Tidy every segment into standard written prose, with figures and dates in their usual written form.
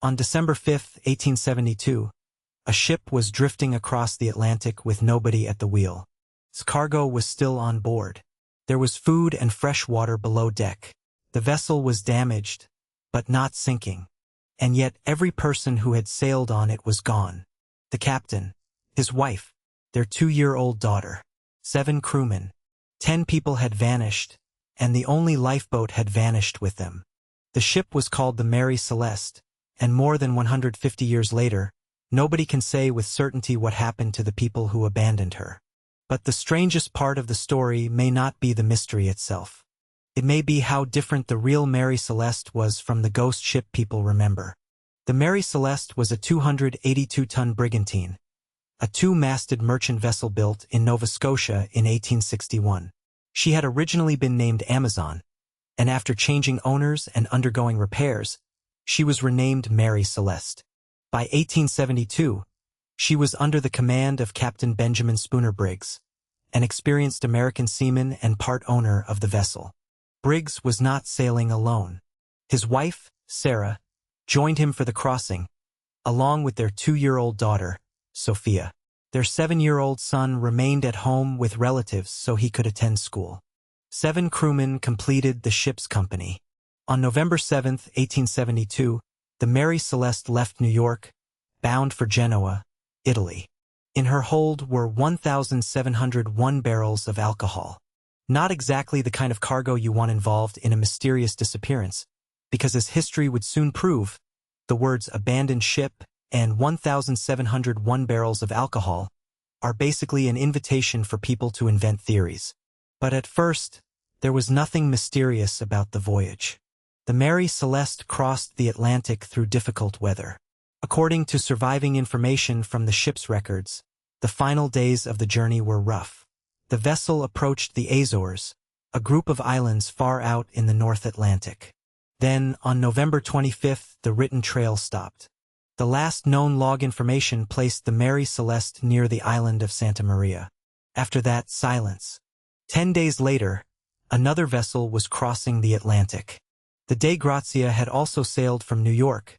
On December 5, 1872, a ship was drifting across the Atlantic with nobody at the wheel. Its cargo was still on board. There was food and fresh water below deck. The vessel was damaged, but not sinking. And yet every person who had sailed on it was gone. The captain, his wife, their 2-year-old daughter, 7 crewmen, 10 people had vanished, and the only lifeboat had vanished with them. The ship was called the Mary Celeste, and more than 150 years later, nobody can say with certainty what happened to the people who abandoned her. But the strangest part of the story may not be the mystery itself. It may be how different the real Mary Celeste was from the ghost ship people remember. The Mary Celeste was a 282-ton brigantine, a 2-masted merchant vessel built in Nova Scotia in 1861. She had originally been named Amazon, and after changing owners and undergoing repairs, she was renamed Mary Celeste. By 1872, she was under the command of Captain Benjamin Briggs, an experienced American seaman and part owner of the vessel. Briggs was not sailing alone. His wife, Sarah, joined him for the crossing, along with their 2-year-old daughter, Sophia. Their 7-year-old son remained at home with relatives so he could attend school. 7 crewmen completed the ship's company. On November 7, 1872, the Mary Celeste left New York, bound for Genoa, Italy. In her hold were 1,701 barrels of alcohol. Not exactly the kind of cargo you want involved in a mysterious disappearance, because as history would soon prove, the words abandoned ship and 1,701 barrels of alcohol are basically an invitation for people to invent theories. But at first, there was nothing mysterious about the voyage. The Mary Celeste crossed the Atlantic through difficult weather. According to surviving information from the ship's records, the final days of the journey were rough. The vessel approached the Azores, a group of islands far out in the North Atlantic. Then, on November 25, the written trail stopped. The last known log information placed the Mary Celeste near the island of Santa Maria. After that, silence. 10 days later, another vessel was crossing the Atlantic. The Dei Grazia had also sailed from New York,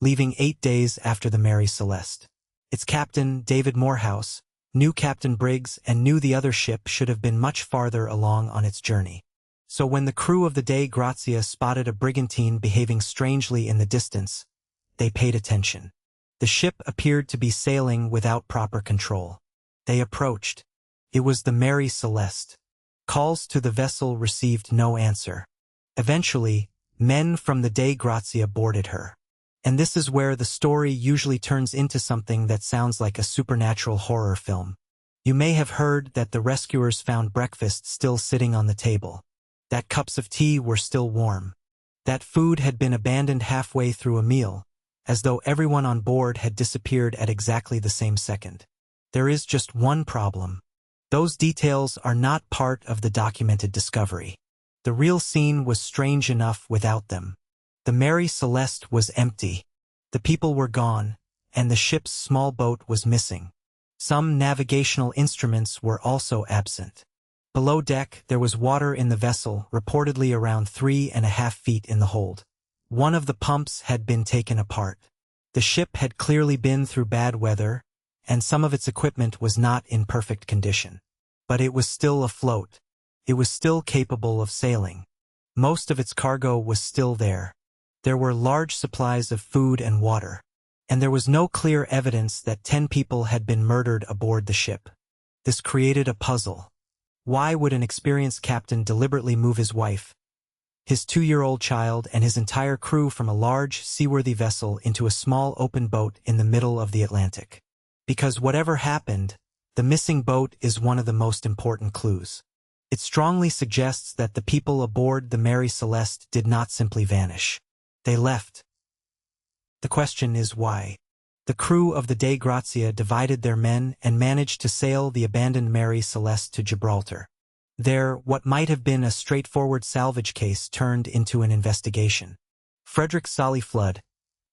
leaving 8 days after the Mary Celeste. Its captain, David Morehouse, knew Captain Briggs and knew the other ship should have been much farther along on its journey. So when the crew of the Dei Grazia spotted a brigantine behaving strangely in the distance, they paid attention. The ship appeared to be sailing without proper control. They approached. It was the Mary Celeste. Calls to the vessel received no answer. Eventually, men from the Dei Grazia boarded her. And this is where the story usually turns into something that sounds like a supernatural horror film. You may have heard that the rescuers found breakfast still sitting on the table, that cups of tea were still warm, that food had been abandoned halfway through a meal, as though everyone on board had disappeared at exactly the same second. There is just one problem. Those details are not part of the documented discovery. The real scene was strange enough without them. The Mary Celeste was empty. The people were gone, and the ship's small boat was missing. Some navigational instruments were also absent. Below deck, there was water in the vessel, reportedly around 3.5 feet in the hold. One of the pumps had been taken apart. The ship had clearly been through bad weather, and some of its equipment was not in perfect condition. But it was still afloat. It was still capable of sailing. Most of its cargo was still there. There were large supplies of food and water, and there was no clear evidence that 10 people had been murdered aboard the ship. This created a puzzle. Why would an experienced captain deliberately move his wife, his 2-year-old child, and his entire crew from a large, seaworthy vessel into a small open boat in the middle of the Atlantic? Because whatever happened, the missing boat is one of the most important clues. It strongly suggests that the people aboard the Mary Celeste did not simply vanish. They left. The question is why. The crew of the Dei Grazia divided their men and managed to sail the abandoned Mary Celeste to Gibraltar. There, what might have been a straightforward salvage case turned into an investigation. Frederick Solly Flood,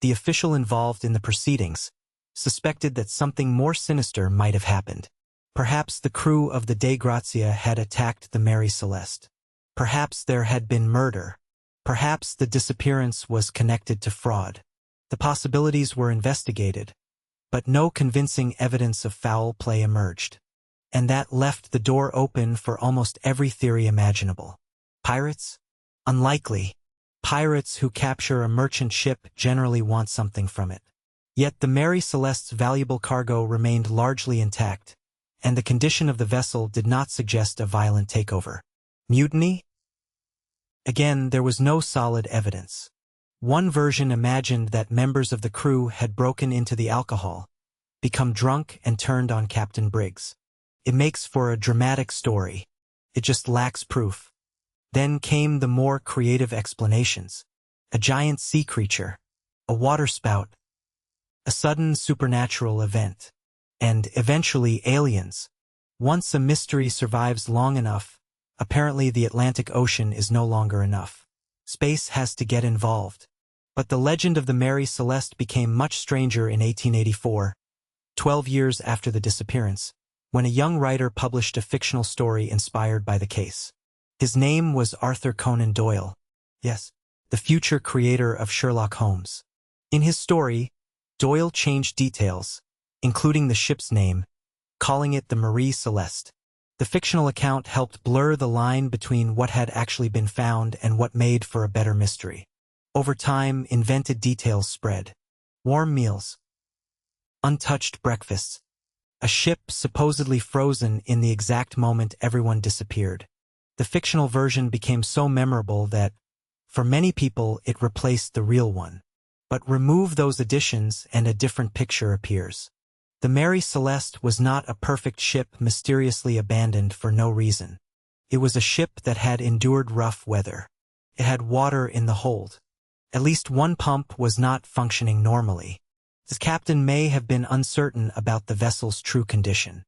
the official involved in the proceedings, suspected that something more sinister might have happened. Perhaps the crew of the Dei Grazia had attacked the Mary Celeste. Perhaps there had been murder. Perhaps the disappearance was connected to fraud. The possibilities were investigated, but no convincing evidence of foul play emerged. And that left the door open for almost every theory imaginable. Pirates? Unlikely. Pirates who capture a merchant ship generally want something from it. Yet the Mary Celeste's valuable cargo remained largely intact, and the condition of the vessel did not suggest a violent takeover. Mutiny? Again, there was no solid evidence. One version imagined that members of the crew had broken into the alcohol, become drunk, and turned on Captain Briggs. It makes for a dramatic story. It just lacks proof. Then came the more creative explanations. A giant sea creature, a waterspout, a sudden supernatural event, and eventually aliens. Once a mystery survives long enough, apparently the Atlantic Ocean is no longer enough. Space has to get involved. But the legend of the Mary Celeste became much stranger in 1884, 12 years after the disappearance, when a young writer published a fictional story inspired by the case. His name was Arthur Conan Doyle. Yes, the future creator of Sherlock Holmes. In his story, Doyle changed details, including the ship's name, calling it the Mary Celeste. The fictional account helped blur the line between what had actually been found and what made for a better mystery. Over time, invented details spread. Warm meals, untouched breakfasts, a ship supposedly frozen in the exact moment everyone disappeared. The fictional version became so memorable that, for many people, it replaced the real one. But remove those additions and a different picture appears. The Mary Celeste was not a perfect ship mysteriously abandoned for no reason. It was a ship that had endured rough weather. It had water in the hold. At least one pump was not functioning normally. The captain may have been uncertain about the vessel's true condition.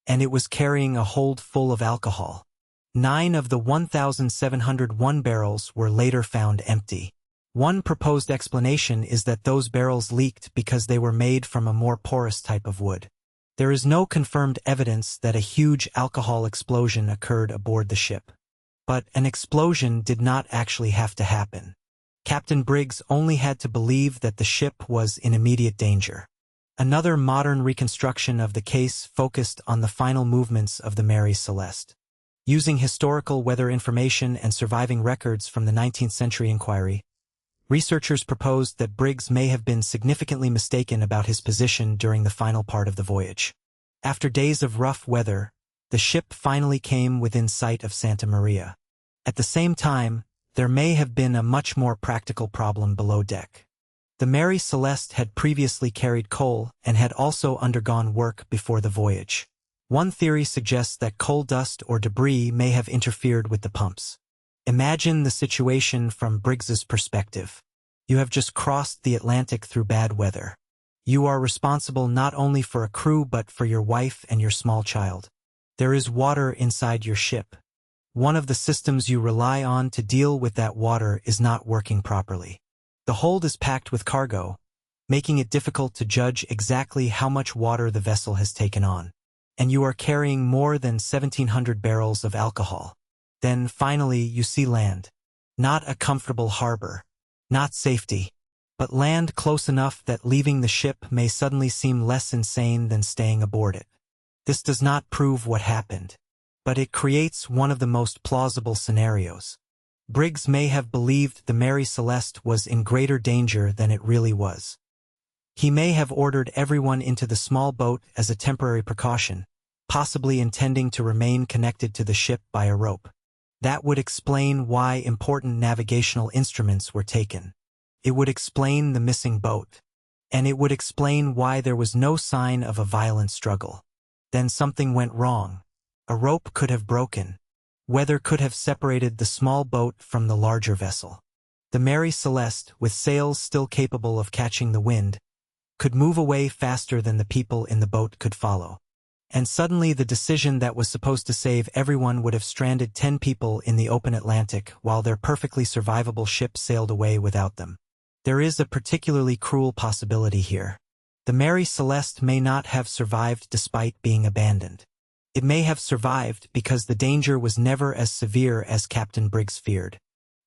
And it was carrying a hold full of alcohol. 9 of the 1,701 barrels were later found empty. One proposed explanation is that those barrels leaked because they were made from a more porous type of wood. There is no confirmed evidence that a huge alcohol explosion occurred aboard the ship. But an explosion did not actually have to happen. Captain Briggs only had to believe that the ship was in immediate danger. Another modern reconstruction of the case focused on the final movements of the Mary Celeste. Using historical weather information and surviving records from the 19th century inquiry, researchers proposed that Briggs may have been significantly mistaken about his position during the final part of the voyage. After days of rough weather, the ship finally came within sight of Santa Maria. At the same time, there may have been a much more practical problem below deck. The Mary Celeste had previously carried coal and had also undergone work before the voyage. One theory suggests that coal dust or debris may have interfered with the pumps. Imagine the situation from Briggs's perspective. You have just crossed the Atlantic through bad weather. You are responsible not only for a crew but for your wife and your small child. There is water inside your ship. One of the systems you rely on to deal with that water is not working properly. The hold is packed with cargo, making it difficult to judge exactly how much water the vessel has taken on. And you are carrying more than 1,700 barrels of alcohol. Then, finally, you see land. Not a comfortable harbor. Not safety. But land close enough that leaving the ship may suddenly seem less insane than staying aboard it. This does not prove what happened, but it creates one of the most plausible scenarios. Briggs may have believed the Mary Celeste was in greater danger than it really was. He may have ordered everyone into the small boat as a temporary precaution, possibly intending to remain connected to the ship by a rope. That would explain why important navigational instruments were taken. It would explain the missing boat. And it would explain why there was no sign of a violent struggle. Then something went wrong. A rope could have broken. Weather could have separated the small boat from the larger vessel. The Mary Celeste, with sails still capable of catching the wind, could move away faster than the people in the boat could follow. And suddenly the decision that was supposed to save everyone would have stranded 10 people in the open Atlantic while their perfectly survivable ship sailed away without them. There is a particularly cruel possibility here. The Mary Celeste may not have survived despite being abandoned. It may have survived because the danger was never as severe as Captain Briggs feared.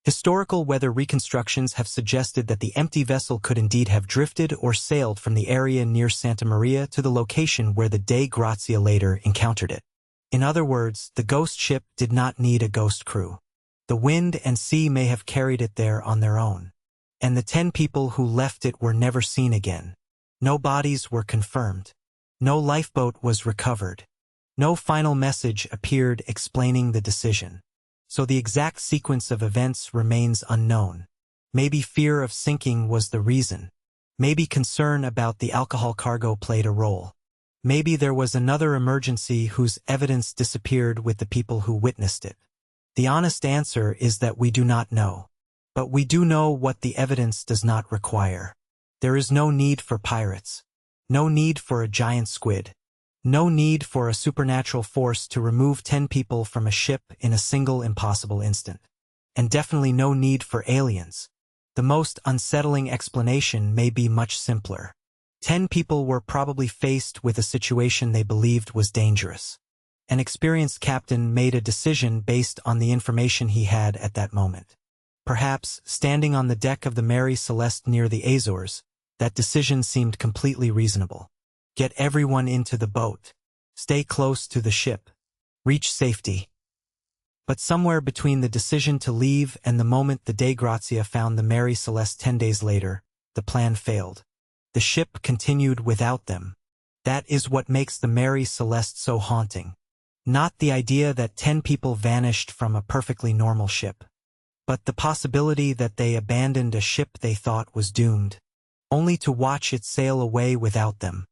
Historical weather reconstructions have suggested that the empty vessel could indeed have drifted or sailed from the area near Santa Maria to the location where the Dei Grazia later encountered it. In other words, the ghost ship did not need a ghost crew. The wind and sea may have carried it there on their own. And the 10 people who left it were never seen again. No bodies were confirmed. No lifeboat was recovered. No final message appeared explaining the decision. So the exact sequence of events remains unknown. Maybe fear of sinking was the reason. Maybe concern about the alcohol cargo played a role. Maybe there was another emergency whose evidence disappeared with the people who witnessed it. The honest answer is that we do not know. But we do know what the evidence does not require. There is no need for pirates. No need for a giant squid. No need for a supernatural force to remove 10 people from a ship in a single impossible instant. And definitely no need for aliens. The most unsettling explanation may be much simpler. 10 people were probably faced with a situation they believed was dangerous. An experienced captain made a decision based on the information he had at that moment. Perhaps, standing on the deck of the Mary Celeste near the Azores, that decision seemed completely reasonable. Get everyone into the boat. Stay close to the ship. Reach safety. But somewhere between the decision to leave and the moment the Dei Grazia found the Mary Celeste 10 days later, the plan failed. The ship continued without them. That is what makes the Mary Celeste so haunting. Not the idea that 10 people vanished from a perfectly normal ship, but the possibility that they abandoned a ship they thought was doomed, only to watch it sail away without them.